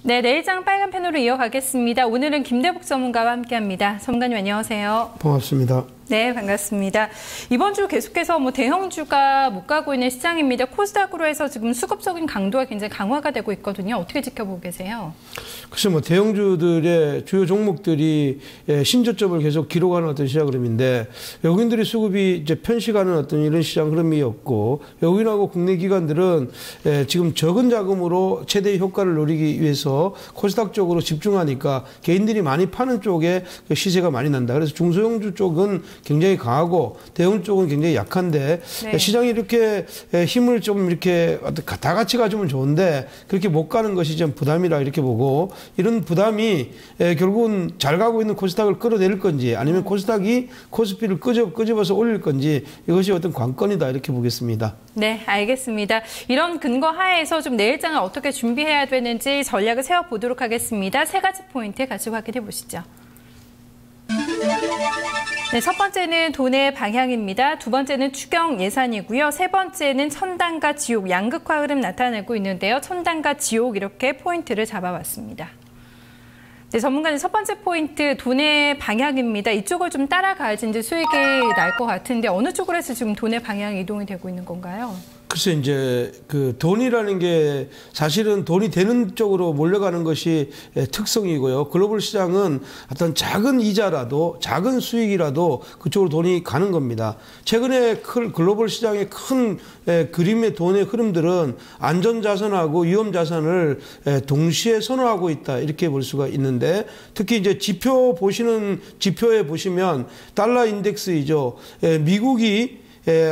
네, 내일장 빨간 펜으로 이어가겠습니다. 오늘은 김대복 전문가와 함께합니다. 전문가님 안녕하세요. 반갑습니다. 네, 반갑습니다. 이번 주 계속해서 대형주가 못 가고 있는 시장입니다. 코스닥으로 해서 지금 수급적인 강도가 굉장히 강화가 되고 있거든요. 어떻게 지켜보고 계세요? 글쎄 대형주들의 주요 종목들이 신저점을 계속 기록하는 어떤 시장 흐름인데 외국인들의 수급이 이제 편식하는 어떤 이런 시장 흐름이었고 외국인하고 국내 기관들은 지금 적은 자금으로 최대의 효과를 노리기 위해서 코스닥 쪽으로 집중하니까 개인들이 많이 파는 쪽에 시세가 많이 난다. 그래서 중소형주 쪽은 굉장히 강하고 대형 쪽은 굉장히 약한데 네. 시장이 이렇게 힘을 좀 이렇게 다 같이 가지면 좋은데 그렇게 못 가는 것이 좀 부담이라 이렇게 보고 이런 부담이 결국은 잘 가고 있는 코스닥을 끌어내릴 건지 아니면 코스닥이 코스피를 끄집어서 올릴 건지 이것이 어떤 관건이다 이렇게 보겠습니다. 네, 알겠습니다. 이런 근거 하에서 좀 내일장을 어떻게 준비해야 되는지 전략을 세워보도록 하겠습니다. 세 가지 포인트 같이 확인해 보시죠. 네, 첫 번째는 돈의 방향입니다. 두 번째는 추경 예산이고요. 세 번째는 천당과 지옥, 양극화 흐름 나타내고 있는데요. 천당과 지옥 이렇게 포인트를 잡아왔습니다. 네, 전문가님 첫 번째 포인트 돈의 방향입니다. 이쪽을 좀 따라가야지 이제 수익이 날 것 같은데 어느 쪽으로 해서 지금 돈의 방향이 이동이 되고 있는 건가요? 글쎄 이제 그 돈이라는 게 사실은 돈이 되는 쪽으로 몰려가는 것이 특성이고요. 글로벌 시장은 어떤 작은 이자라도 작은 수익이라도 그쪽으로 돈이 가는 겁니다. 최근에 글로벌 시장의 큰 그림의 돈의 흐름들은 안전자산하고 위험자산을 동시에 선호하고 있다 이렇게 볼 수가 있는데 특히 이제 지표에 보시면 달러 인덱스이죠. 미국이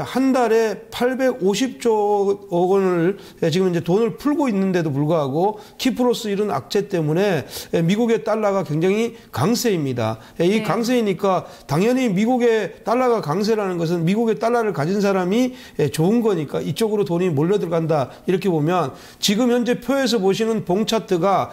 한 달에 850조 원을 지금 이제 돈을 풀고 있는데도 불구하고 키프로스 이런 악재 때문에 미국의 달러가 굉장히 강세입니다. 이 강세이니까 당연히 미국의 달러가 강세라는 것은 미국의 달러를 가진 사람이 좋은 거니까 이쪽으로 돈이 몰려 들어간다 이렇게 보면 지금 현재 표에서 보시는 봉 차트가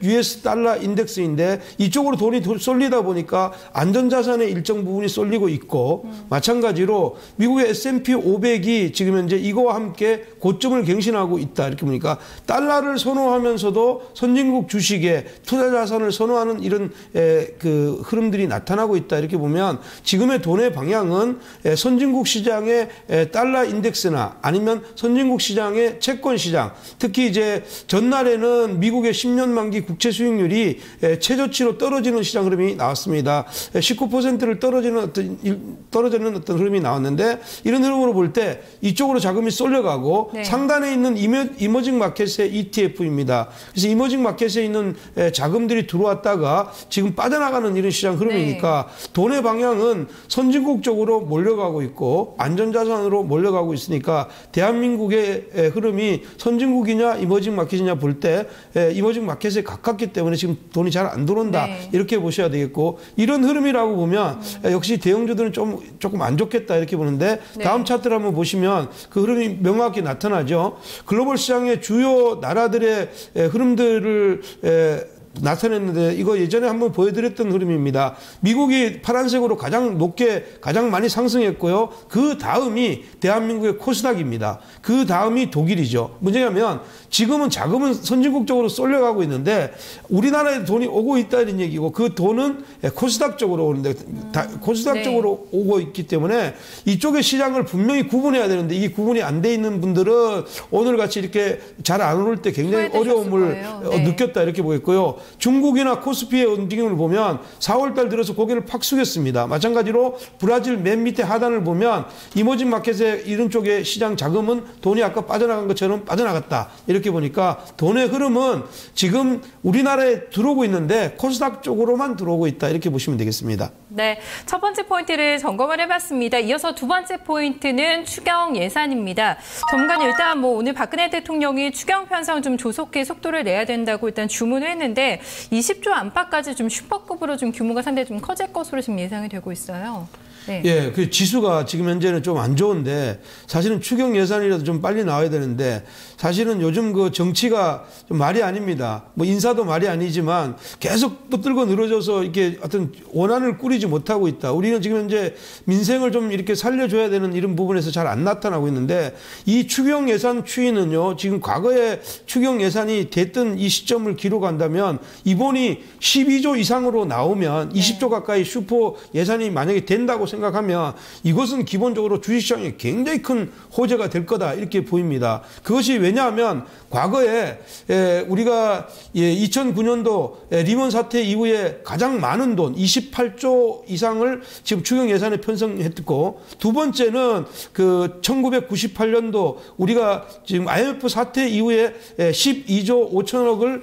US 달러 인덱스인데 이쪽으로 돈이 쏠리다 보니까 안전자산의 일정 부분이 쏠리고 있고 마찬가지로 미국의 S&P 500이 지금 현재 이거와 함께 고점을 갱신하고 있다. 이렇게 보니까 달러를 선호하면서도 선진국 주식에 투자 자산을 선호하는 이런 그 흐름들이 나타나고 있다. 이렇게 보면 지금의 돈의 방향은 선진국 시장의 달러 인덱스나 아니면 선진국 시장의 채권 시장, 특히 이제 전날에는 미국의 10년 만기 국채 수익률이 최저치로 떨어지는 시장 흐름이 나왔습니다. 19%를 떨어지는 어떤 흐름이 나왔는데 이런 흐름으로 볼 때 이쪽으로 자금이 쏠려가고 네. 상단에 있는 이머징 마켓의 ETF입니다. 그래서 이머징 마켓에 있는 자금들이 들어왔다가 지금 빠져나가는 이런 시장 흐름이니까 네. 돈의 방향은 선진국 쪽으로 몰려가고 있고 안전자산으로 몰려가고 있으니까 대한민국의 흐름이 선진국이냐 이머징 마켓이냐 볼 때 이머징 마켓에 가깝기 때문에 지금 돈이 잘 안 들어온다 네. 이렇게 보셔야 되겠고 이런 흐름이라고 보면 역시 대형주들은 조금 안 좋겠다 이렇게 보는데 네. 다음 차트를 한번 보시면 그 흐름이 명확히 나타나죠. 글로벌 시장의 주요 나라들의 흐름들을 나타냈는데 이거 예전에 한번 보여드렸던 흐름입니다. 미국이 파란색으로 가장 많이 상승했고요. 그 다음이 대한민국의 코스닥입니다. 그 다음이 독일이죠. 문제냐면 지금은 자금은 선진국 쪽으로 쏠려가고 있는데 우리나라에 돈이 오고 있다는 얘기고 그 돈은 코스닥 쪽으로 오는데 코스닥 네. 쪽으로 오고 있기 때문에 이쪽의 시장을 분명히 구분해야 되는데 이 구분이 안 돼 있는 분들은 오늘 같이 이렇게 잘 안 오를 때 굉장히 어려움을 네. 느꼈다 이렇게 보겠고요. 중국이나 코스피의 움직임을 보면 4월달 들어서 고개를 팍 숙였습니다. 마찬가지로 브라질 맨 밑에 하단을 보면 이머징 마켓의 이런 쪽의 시장 자금은 돈이 아까 빠져나간 것처럼 빠져나갔다. 이렇게 보니까 돈의 흐름은 지금 우리나라에 들어오고 있는데 코스닥 쪽으로만 들어오고 있다. 이렇게 보시면 되겠습니다. 네, 첫 번째 포인트를 점검을 해봤습니다. 이어서 두 번째 포인트는 추경 예산입니다. 전문가님 일단 오늘 박근혜 대통령이 추경 편성 좀 조속히 속도를 내야 된다고 일단 주문을 했는데 20조 안팎까지 좀 슈퍼급으로 좀 규모가 상당히 좀 커질 것으로 지금 예상이 되고 있어요. 네. 예, 그 지수가 지금 현재는 좀 안 좋은데 사실은 추경 예산이라도 좀 빨리 나와야 되는데 사실은 요즘 그 정치가 좀 말이 아닙니다. 뭐 인사도 말이 아니지만 계속 붙들고 늘어져서 이렇게 어떤 원안을 꾸리지 못하고 있다. 우리는 지금 현재 민생을 좀 이렇게 살려줘야 되는 이런 부분에서 잘 안 나타나고 있는데 이 추경 예산 추이는요. 지금 과거에 추경 예산이 됐던 이 시점을 기록한다면 이번이 12조 이상으로 나오면 20조 가까이 슈퍼 예산이 만약에 된다고 생각하면 이것은 기본적으로 주식시장에 굉장히 큰 호재가 될 거다 이렇게 보입니다. 그것이 왜냐하면 과거에 우리가 2009년도 리먼 사태 이후에 가장 많은 돈 28조 이상을 지금 추경 예산에 편성했고 두 번째는 그 1998년도 우리가 지금 IMF 사태 이후에 12조 5천억을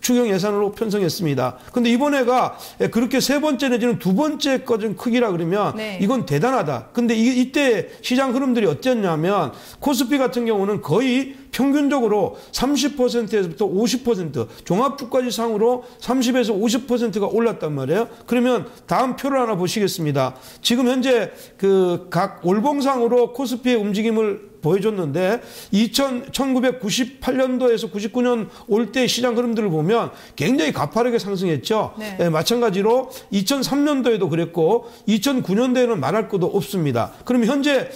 추경 예산으로 편성했습니다. 근데 이번에가 그렇게 세 번째 내지는 두 번째 거진 크기라 그러면 이건 대단하다. 근데 이때 시장 흐름들이 어땠냐면 코스피 같은 경우는 거의 평균적으로 30%에서부터 50% 종합주가지수상으로 30에서 50%가 올랐단 말이에요. 그러면 다음 표를 하나 보시겠습니다. 지금 현재 그 각 월봉상으로 코스피의 움직임을 보여줬는데 1998년도에서 99년 올 때 시장 흐름들을 보면 굉장히 가파르게 상승했죠. 네. 마찬가지로 2003년도에도 그랬고 2009년도에는 말할 것도 없습니다. 그럼 현재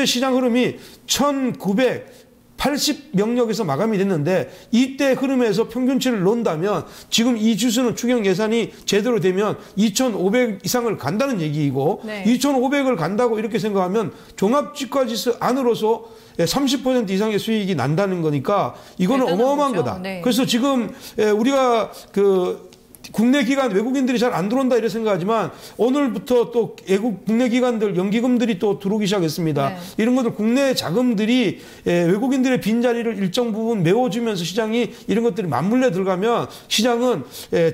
시장 흐름이 1980 명력에서 마감이 됐는데 이때 흐름에서 평균치를 놓는다면 지금 이 지수는 추경 예산이 제대로 되면 2,500 이상을 간다는 얘기이고 2,500을 간다고 이렇게 생각하면 종합주가지수 안으로서 30% 이상의 수익이 난다는 거니까 이거는 어마어마한 거죠. 거다. 네. 그래서 지금 우리가 그 국내 기관 외국인들이 잘 안 들어온다 이렇게 생각하지만 오늘부터 또 국내 기관들 연기금들이 또 들어오기 시작했습니다. 네. 이런 것들 국내 자금들이 외국인들의 빈자리를 일정 부분 메워주면서 시장이 이런 것들이 맞물려 들어가면 시장은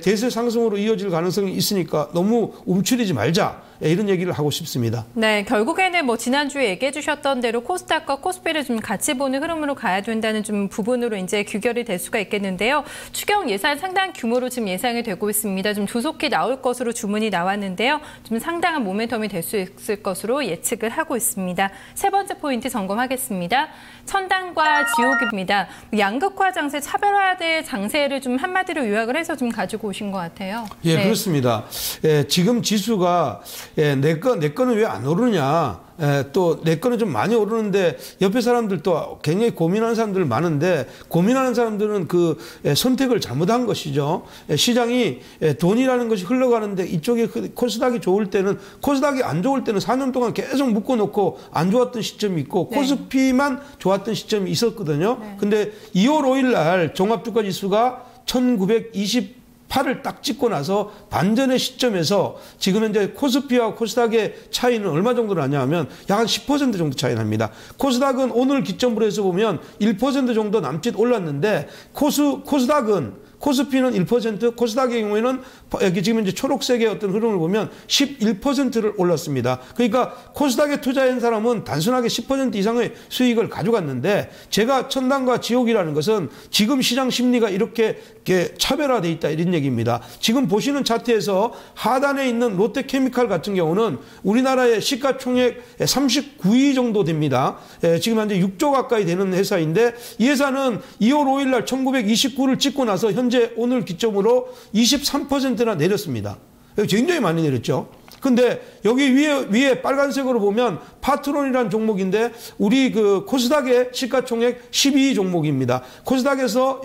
대세 상승으로 이어질 가능성이 있으니까 너무 움츠리지 말자. 이런 얘기를 하고 싶습니다. 네, 결국에는 뭐 지난주에 얘기해 주셨던 대로 코스닥과 코스피를 좀 같이 보는 흐름으로 가야 된다는 좀 부분으로 이제 규결이 될 수가 있겠는데요. 추경 예산 상당 규모로 지금 예상이 되고 있습니다. 좀 조속히 나올 것으로 주문이 나왔는데요. 좀 상당한 모멘텀이 될 수 있을 것으로 예측을 하고 있습니다. 세 번째 포인트 점검하겠습니다. 천당과 지옥입니다. 양극화 장세, 차별화된 장세를 좀 한마디로 요약을 해서 좀 가지고 오신 것 같아요. 예, 네. 그렇습니다. 지금 지수가 내 거는 왜 안 오르냐. 또 내 거는 좀 많이 오르는데 옆에 사람들도 굉장히 고민하는 사람들 많은데 고민하는 사람들은 그 선택을 잘못한 것이죠. 시장이 돈이라는 것이 흘러가는데 이쪽에 코스닥이 좋을 때는 코스닥이 안 좋을 때는 4년 동안 계속 묶어놓고 안 좋았던 시점이 있고 코스피만 좋았던 시점이 있었거든요. 근데 2월 5일 날 종합주가지수가 1928을 딱 찍고 나서 반전의 시점에서 지금 현재 코스피와 코스닥의 차이는 얼마 정도 나냐면 약 한 10% 정도 차이 납니다. 코스닥은 오늘 기점으로 해서 보면 1% 정도 남짓 올랐는데 코스피는 1%, 코스닥의 경우에는 여기 지금 이제 초록색의 어떤 흐름을 보면 11%를 올랐습니다. 그러니까 코스닥에 투자한 사람은 단순하게 10% 이상의 수익을 가져갔는데 제가 천당과 지옥이라는 것은 지금 시장 심리가 이렇게 차별화되어 있다 이런 얘기입니다. 지금 보시는 차트에서 하단에 있는 롯데케미칼 같은 경우는 우리나라의 시가총액 39위 정도 됩니다. 지금 현재 6조 가까이 되는 회사인데 이 회사는 2월 5일 날 1929를 찍고 나서 현재 오늘 기점으로 23%나 내렸습니다. 굉장히 많이 내렸죠. 근데 여기 위에 빨간색으로 보면 파트론이라는 종목인데 우리 그 코스닥의 시가총액 12위 종목입니다. 코스닥에서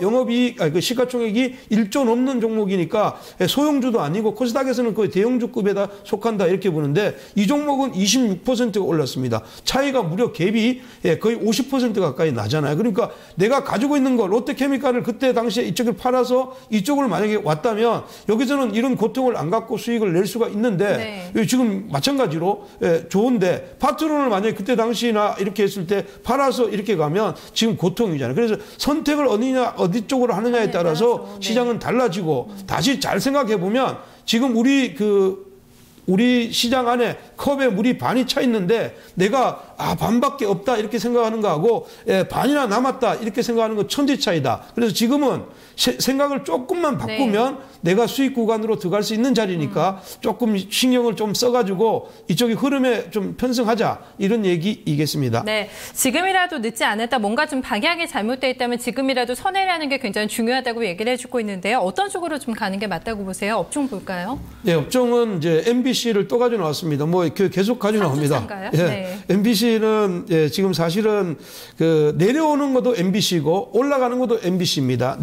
그 시가총액이 1조 넘는 종목이니까 소형주도 아니고 코스닥에서는 거의 대형주급에다 속한다 이렇게 보는데 이 종목은 26%가 올랐습니다. 차이가 무려 갭이 거의 50% 가까이 나잖아요. 그러니까 내가 가지고 있는 거 롯데케미칼을 그때 당시에 이쪽을 팔아서 이쪽을 만약에 왔다면 여기서는 이런 고통을 안 갖고 수익을 낼 수가 있는데 지금 마찬가지로 좋은데 파트론을 만약에 그때 당시나 이렇게 했을 때 팔아서 이렇게 가면 지금 고통이잖아요. 그래서 선택을 어디 쪽으로 하느냐에 따라서 시장은 달라지고 다시 잘 생각해 보면 지금 우리 시장 안에 컵에 물이 반이 차 있는데 내가 반밖에 없다 이렇게 생각하는 거하고 반이나 남았다 이렇게 생각하는 건 천지 차이다. 그래서 지금은 생각을 조금만 바꾸면 내가 수익 구간으로 들어갈 수 있는 자리니까 조금 신경을 좀 써가지고 이쪽이 흐름에 좀 편승하자 이런 얘기이겠습니다. 네, 지금이라도 늦지 않았다. 뭔가 좀 방향이 잘못되어 있다면 지금이라도 선회라는 게 굉장히 중요하다고 얘기를 해주고 있는데요. 어떤 쪽으로 좀 가는 게 맞다고 보세요? 업종 볼까요? 네, 업종은 이제 MBC를 또 가져 나왔습니다. 뭐 계속 가져 나옵니다. 예, 네. MBC는 지금 사실은 그 내려오는 것도 MBC고 올라가는 것도 MBC입니다.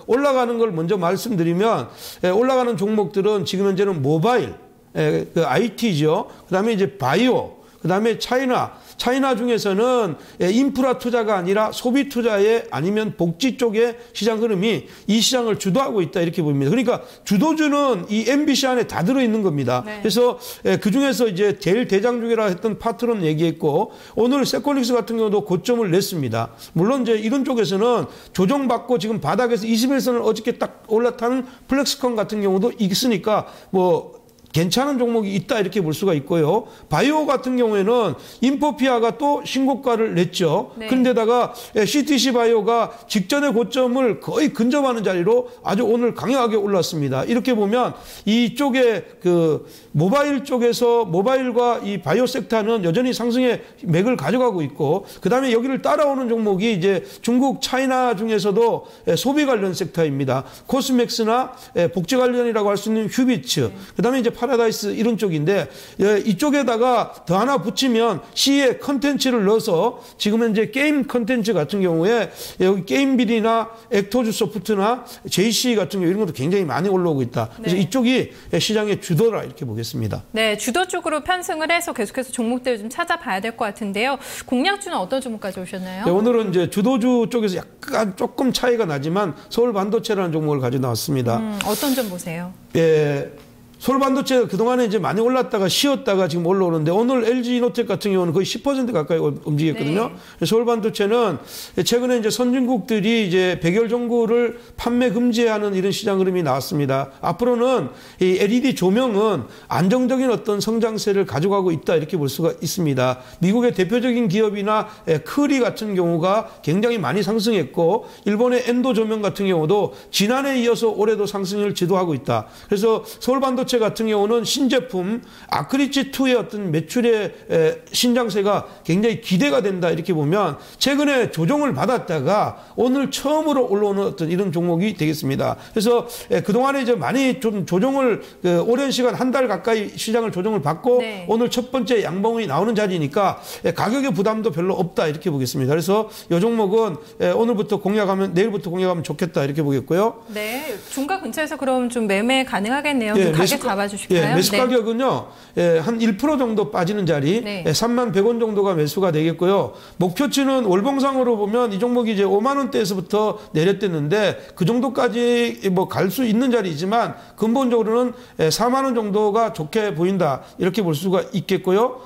올라가는 걸 먼저 말씀드리면 올라가는 종목들은 지금 현재는 모바일, 그 IT죠. 그다음에 이제 바이오, 그다음에 차이나 중에서는 인프라 투자가 아니라 소비 투자에 아니면 복지 쪽의 시장 흐름이 이 시장을 주도하고 있다 이렇게 보입니다. 그러니까 주도주는 이 MBC 안에 다 들어있는 겁니다. 네. 그래서 그중에서 이제 제일 대장주라 했던 파트론 얘기했고 오늘 세코닉스 같은 경우도 고점을 냈습니다. 물론 이제 이런 쪽에서는 조정받고 지금 바닥에서 21선을 어저께 딱 올라타는 플렉스콘 같은 경우도 있으니까 뭐 괜찮은 종목이 있다 이렇게 볼 수가 있고요. 바이오 같은 경우에는 인포피아가 또 신고가를 냈죠. 네. 그런데다가 CTC 바이오가 직전의 고점을 거의 근접하는 자리로 아주 오늘 강력하게 올랐습니다. 이렇게 보면 이쪽에 그 모바일 쪽에서 모바일과 이 바이오 섹터는 여전히 상승의 맥을 가져가고 있고 그다음에 여기를 따라오는 종목이 이제 중국 차이나 중에서도 소비 관련 섹터입니다. 코스맥스나 복지 관련이라고 할 수 있는 휴비츠, 그다음에 이제 파라다이스 이런 쪽인데 이쪽에다가 더 하나 붙이면 C에 컨텐츠를 넣어서 지금 현재 게임 컨텐츠 같은 경우에 여기 게임빌이나 액토즈 소프트나 JC 같은 경우 이런 것도 굉장히 많이 올라오고 있다. 그래서 네. 이쪽이 시장의 주도라 이렇게 보겠습니다. 네, 주도 쪽으로 편승을 해서 계속해서 종목들을 좀 찾아봐야 될 것 같은데요. 공략주는 어떤 종목 가져오셨나요? 네, 오늘은 이제 주도주 쪽에서 약간 조금 차이가 나지만 서울 반도체라는 종목을 가져 나왔습니다. 어떤 점 보세요? 예. 서울 반도체가 그동안에 이제 많이 올랐다가 쉬었다가 지금 올라오는데 오늘 LG 이노텍 같은 경우는 거의 10% 가까이 움직였거든요. 네. 서울 반도체는 최근에 이제 선진국들이 이제 백열 전구를 판매 금지하는 이런 시장 흐름이 나왔습니다. 앞으로는 이 LED 조명은 안정적인 어떤 성장세를 가져가고 있다 이렇게 볼 수가 있습니다. 미국의 대표적인 기업이나 크리 같은 경우가 굉장히 많이 상승했고 일본의 엔도 조명 같은 경우도 지난해에 이어서 올해도 상승을 지도하고 있다. 그래서 서울 반도체 같은 경우는 신제품 아크리치2의 어떤 매출의 신장세가 굉장히 기대가 된다 이렇게 보면 최근에 조정을 받았다가 오늘 처음으로 올라오는 어떤 이런 종목이 되겠습니다. 그래서 그동안에 이제 많이 좀 조정을 오랜 시간 한 달 가까이 시장을 조정을 받고 네. 오늘 첫 번째 양봉이 나오는 자리니까 가격의 부담도 별로 없다 이렇게 보겠습니다. 그래서 이 종목은 오늘부터 공략하면 내일부터 공략하면 좋겠다 이렇게 보겠고요. 네, 중가 근처에서 그럼 좀 매매 가능하겠네요. 네, 가격 잡아주실까요? 매수 가격은요. 한 1% 정도 빠지는 자리 3만 100원 정도가 매수가 되겠고요. 목표치는 월봉상으로 보면 이 종목이 이제 5만 원대에서부터 내렸댔는데 그 정도까지 뭐 갈 수 있는 자리이지만 근본적으로는 4만 원 정도가 좋게 보인다. 이렇게 볼 수가 있겠고요.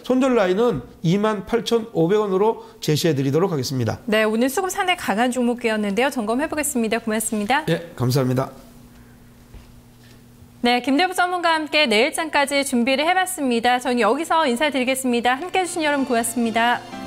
손절 라인은 2만 8,500원으로 제시해 드리도록 하겠습니다. 네, 오늘 수급 상당히 강한 종목이었는데요. 점검해 보겠습니다. 고맙습니다. 네, 감사합니다. 네, 김대부 전문가와 함께 내일장까지 준비를 해봤습니다. 저는 여기서 인사드리겠습니다. 함께해 주신 여러분 고맙습니다.